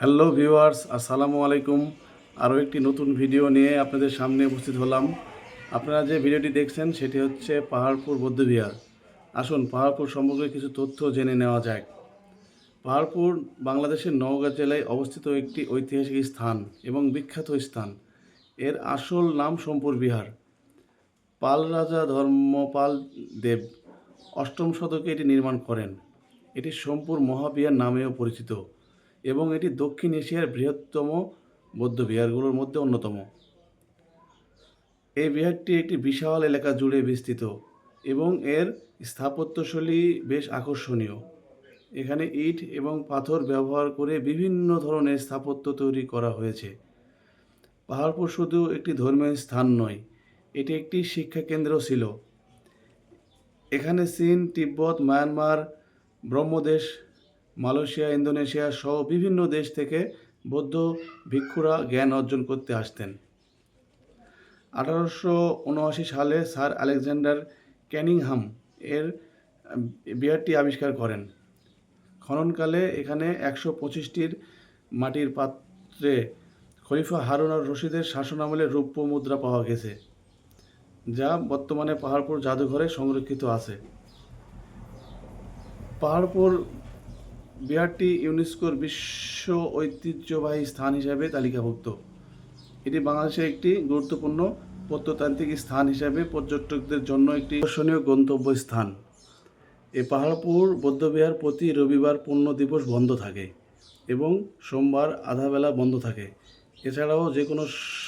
Hello viewers, আসসালামু আলাইকুম। আরও একটি নতুন ভিডিও নিয়ে আপনাদের সামনে উপস্থিত হলাম। আপনারা যে ভিডিওটি দেখছেন সেটি হচ্ছে পাহাড়পুর বৌদ্ধবিহার। আসুন পাহাড়পুর সম্পর্কে কিছু তথ্য জেনে নেওয়া যাক। পাহাড়পুর বাংলাদেশের নওগাঁ জেলায় অবস্থিত একটি ঐতিহাসিক স্থান এবং বিখ্যাত স্থান। এর আসল নাম সোমপুর বিহার। পাল রাজা ধর্মপাল দেব অষ্টম শতকে এটি নির্মাণ করেন। এটি সোমপুর মহাবিহার নামেও পরিচিত এবং এটি দক্ষিণ এশিয়ার বৃহত্তম বৌদ্ধ বিহারগুলোর মধ্যে অন্যতম। এই বিহারটি একটি বিশাল এলাকা জুড়ে বিস্তৃত এবং এর স্থাপত্যশৈলী বেশ আকর্ষণীয়। এখানে ইট এবং পাথর ব্যবহার করে বিভিন্ন ধরনের স্থাপত্য তৈরি করা হয়েছে। পাহাড়পুর শুধু একটি ধর্মীয় স্থান নয়, এটি একটি শিক্ষা কেন্দ্র ছিল। এখানে চীন, তিব্বত, মায়ানমার, ব্রহ্মদেশ, মালয়েশিয়া, ইন্দোনেশিয়া সহ বিভিন্ন দেশ থেকে বৌদ্ধ ভিক্ষুরা জ্ঞান অর্জন করতে আসতেন। 1879 সালে স্যার আলেকজান্ডার ক্যানিংহাম এর বিহারটি আবিষ্কার করেন। খননকালে এখানে 125টির মাটির পাত্রে খলিফা হারুন আর রশিদের শাসনামলের রৌপ্য মুদ্রা পাওয়া গেছে, যা বর্তমানে পাহাড়পুর জাদুঘরে সংরক্ষিত আছে। পাহাড়পুর বিহারটি ইউনেস্কোর বিশ্ব ঐতিহ্যবাহী স্থান হিসাবে তালিকাভুক্ত। এটি বাংলাদেশের একটি গুরুত্বপূর্ণ প্রত্নতান্ত্রিক স্থান হিসাবে পর্যটকদের জন্য একটি আকর্ষণীয় গন্তব্যস্থান। এই পাহাড়পুর বৌদ্ধবিহার প্রতি রবিবার পূর্ণ দিবস বন্ধ থাকে এবং সোমবার আধাবেলা বন্ধ থাকে। এছাড়াও যে কোনো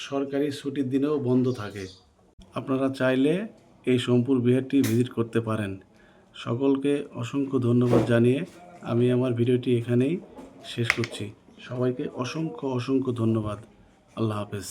সরকারি ছুটির দিনেও বন্ধ থাকে। আপনারা চাইলে এই সোমপুর বিহারটি ভিজিট করতে পারেন। সকলকে অসংখ্য ধন্যবাদ জানিয়ে আমি আমার ভিডিওটি এখানেই শেষ করছি। সবাইকে অসংখ্য ধন্যবাদ। আল্লাহ হাফেজ।